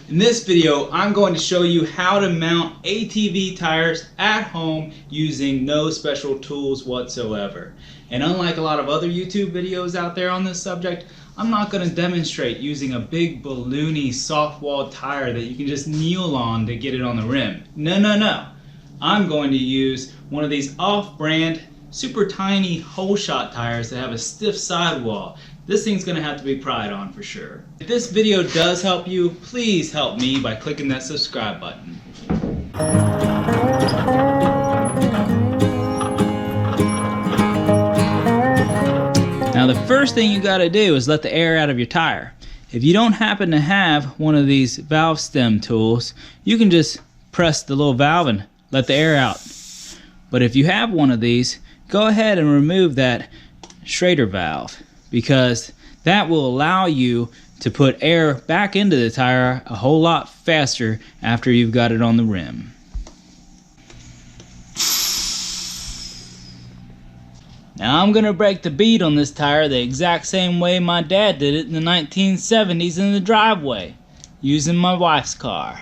In this video, I'm going to show you how to mount ATV tires at home using no special tools whatsoever. And unlike a lot of other YouTube videos out there on this subject, I'm not going to demonstrate using a big balloony soft-walled tire that you can just kneel on to get it on the rim. No. I'm going to use one of these off-brand, super tiny hole shot tires that have a stiff sidewall. This thing's going to have to be pried on for sure. If this video does help you, please help me by clicking that subscribe button. Now the first thing you got to do is let the air out of your tire. If you don't happen to have one of these valve stem tools, you can just press the little valve and let the air out. But if you have one of these, go ahead and remove that Schrader valve, because that will allow you to put air back into the tire a whole lot faster after you've got it on the rim. Now I'm going to break the bead on this tire the exact same way my dad did it in the 1970s in the driveway, using my wife's car.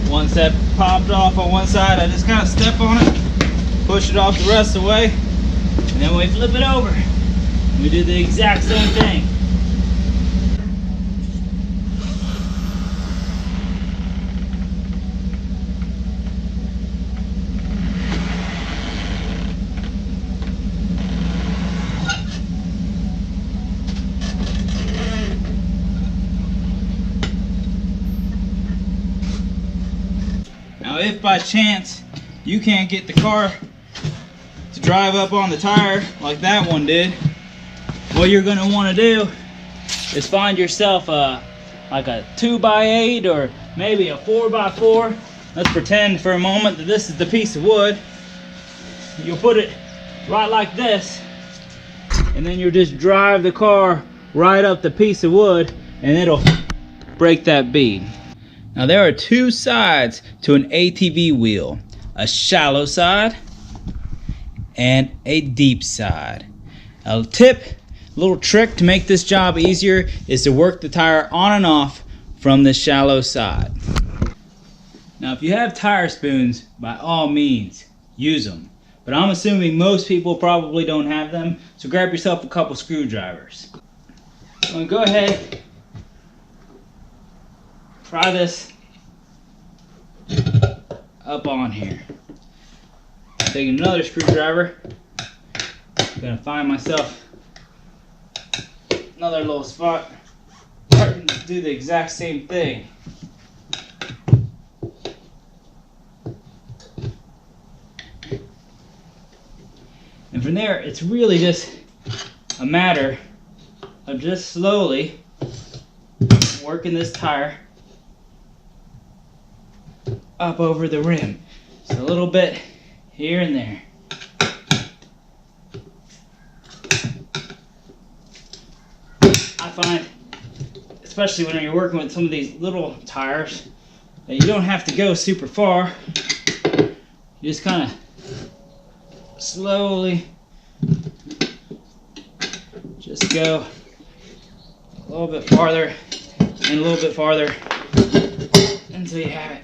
Once that popped off on one side, I just kind of step on it, push it off the rest of the way, and then we flip it over. We do the exact same thing. Now if by chance you can't get the car to drive up on the tire like that one did, what you're going to want to do is find yourself like a 2x8 or maybe a 4x4. Let's pretend for a moment that this is the piece of wood. You'll put it right like this, and then you'll just drive the car right up the piece of wood and it'll break that bead. Now there are two sides to an ATV wheel, a shallow side and a deep side. A little trick to make this job easier is to work the tire on and off from the shallow side. Now if you have tire spoons, by all means, use them. But I'm assuming most people probably don't have them, so grab yourself a couple screwdrivers. I'm going to go ahead, pry this up on here. Taking another screwdriver, I'm gonna find myself another little spot, do the exact same thing. And from there, it's really just a matter of just slowly working this tire up over the rim. So a little bit here and there. I find, especially when you're working with some of these little tires, that you don't have to go super far. You just kind of slowly just go a little bit farther and a little bit farther until you have it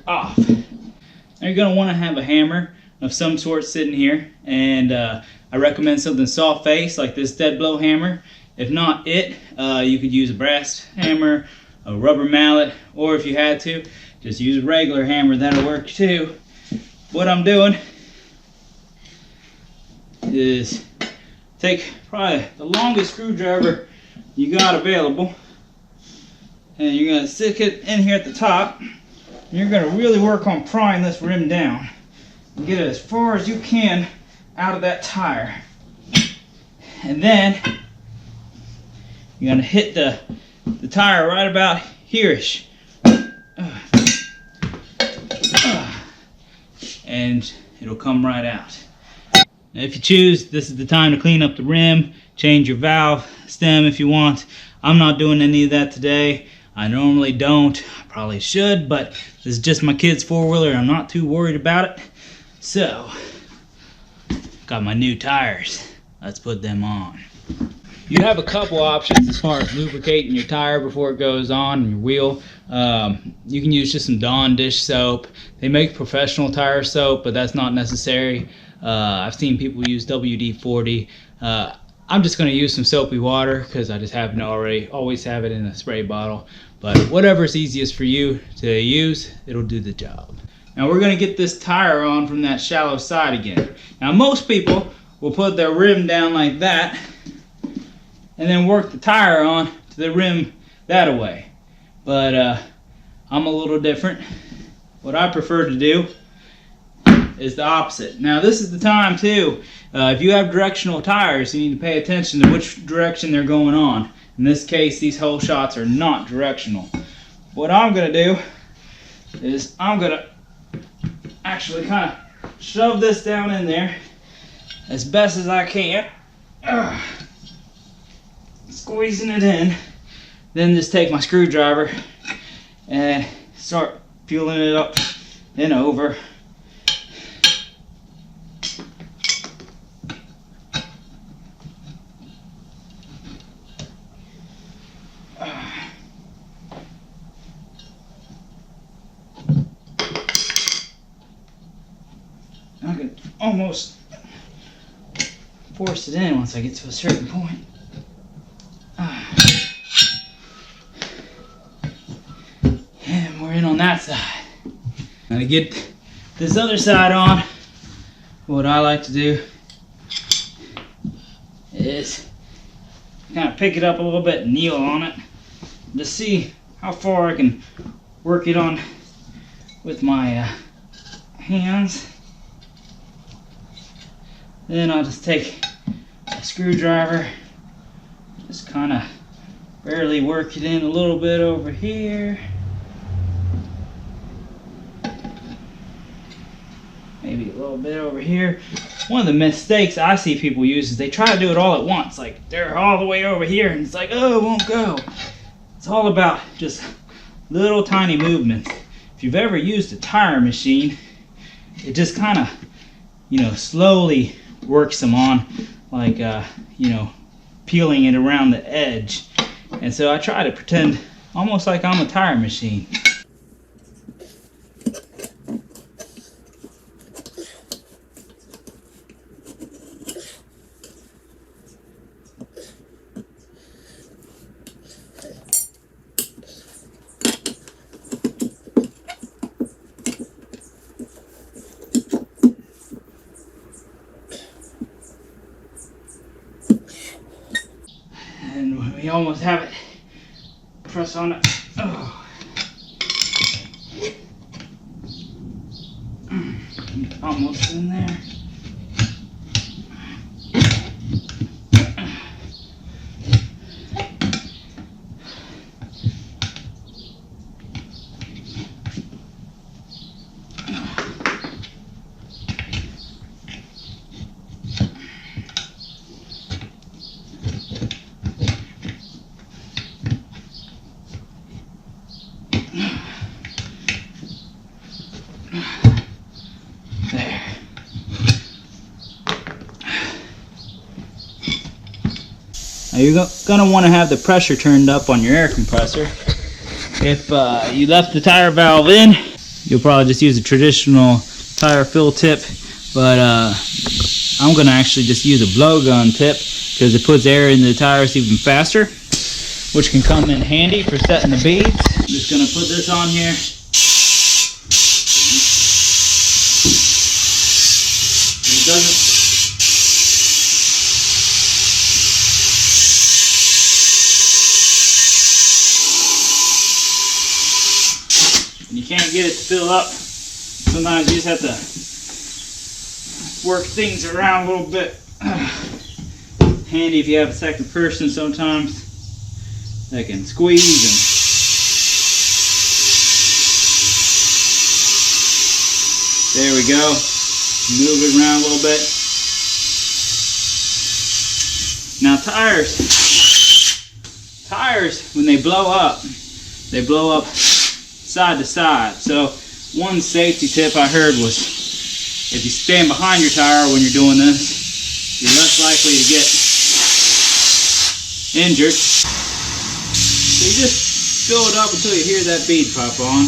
off. Now you're going to want to have a hammer of some sort sitting here, and I recommend something soft face like this dead blow hammer. If not it, you could use a brass hammer, a rubber mallet, or if you had to, just use a regular hammer. That'll work too. What I'm doing is take probably the longest screwdriver you got available, and you're going to stick it in here at the top. You're going to really work on prying this rim down and get it as far as you can out of that tire. And then you're going to hit the tire right about here-ish. and it'll come right out. Now, if you choose, this is the time to clean up the rim, change your valve stem if you want. I'm not doing any of that today. I normally don't. I probably should, but this is just my kid's four-wheeler. I'm not too worried about it. So, got my new tires. Let's put them on. You have a couple options as far as lubricating your tire before it goes on your wheel. You can use just some Dawn dish soap. They make professional tire soap, but that's not necessary. I've seen people use WD-40. I'm just going to use some soapy water because I just happen to always have it in a spray bottle. But whatever's easiest for you to use, it'll do the job. Now we're going to get this tire on from that shallow side again. Now most people will put their rim down like that and then work the tire on to the rim that way. But I'm a little different. What I prefer to do is the opposite. Now this is the time too, if you have directional tires, you need to pay attention to which direction they're going on. In this case, these hole shots are not directional. What I'm going to do is I'm going to actually kind of shove this down in there as best as I can. Squeezing it in. Then just take my screwdriver and start fueling it up and over. I can almost force it in once I get to a certain point. And we're in on that side. Now to get this other side on, what I like to do is kind of pick it up a little bit and kneel on it to see how far I can work it on with my hands. Then I'll just take a screwdriver, just kind of barely work it in a little bit over here. Maybe a little bit over here. One of the mistakes I see people use is they try to do it all at once. Like they're all the way over here and it's like, oh, it won't go. It's all about just little tiny movements. If you've ever used a tire machine, it just kind of, slowly works them on, like, peeling it around the edge. And so I try to pretend almost like I'm a tire machine. And we almost have it. Press on it. Oh. Almost in there. There. Now you're going to want to have the pressure turned up on your air compressor. If you left the tire valve in, you'll probably just use a traditional tire fill tip, but I'm going to actually just use a blowgun tip because it puts air in the tires even faster, which can come in handy for setting the beads. I'm just going to put this on here. It doesn't. When you can't get it to fill up, sometimes you just have to work things around a little bit. Handy if you have a second person sometimes that can squeeze and There we go. Move it around a little bit. Now tires, when they blow up side to side. So one safety tip I heard was, if you stand behind your tire when you're doing this, you're less likely to get injured. So you just fill it up until you hear that bead pop on.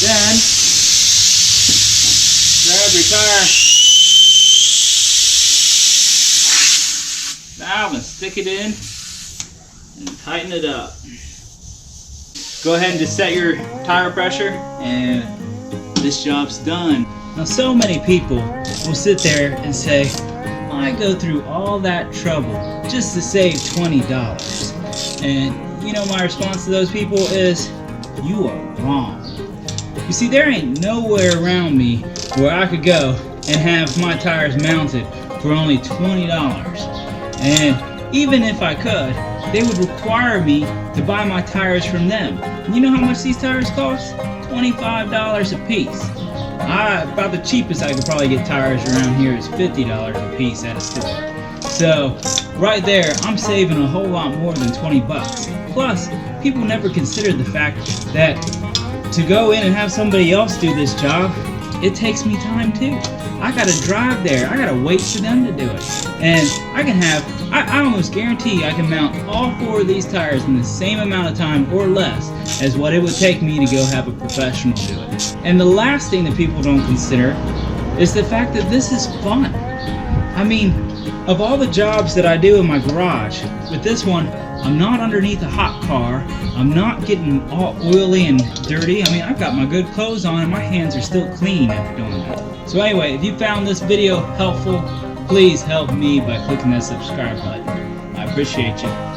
Then grab your tire valve and stick it in and tighten it up. Go ahead and just set your tire pressure and this job's done. Now so many people will sit there and say, I go through all that trouble just to save $20. And you know, my response to those people is, you are wrong. You see, there ain't nowhere around me where I could go and have my tires mounted for only $20. And even if I could, they would require me to buy my tires from them. And you know how much these tires cost? $25 a piece. About the cheapest I could probably get tires around here is $50 a piece at a store. So right there, I'm saving a whole lot more than 20 bucks. Plus, people never consider the fact that to go in and have somebody else do this job, it takes me time too. I gotta drive there, I gotta wait for them to do it. And I almost guarantee I can mount all 4 of these tires in the same amount of time or less as what it would take me to go have a professional do it. And the last thing that people don't consider is the fact that this is fun. I mean, of all the jobs that I do in my garage, with this one, I'm not underneath a hot car, I'm not getting all oily and dirty. I mean, I've got my good clothes on and my hands are still clean after doing that. So anyway, if you found this video helpful, please help me by clicking that subscribe button. I appreciate you.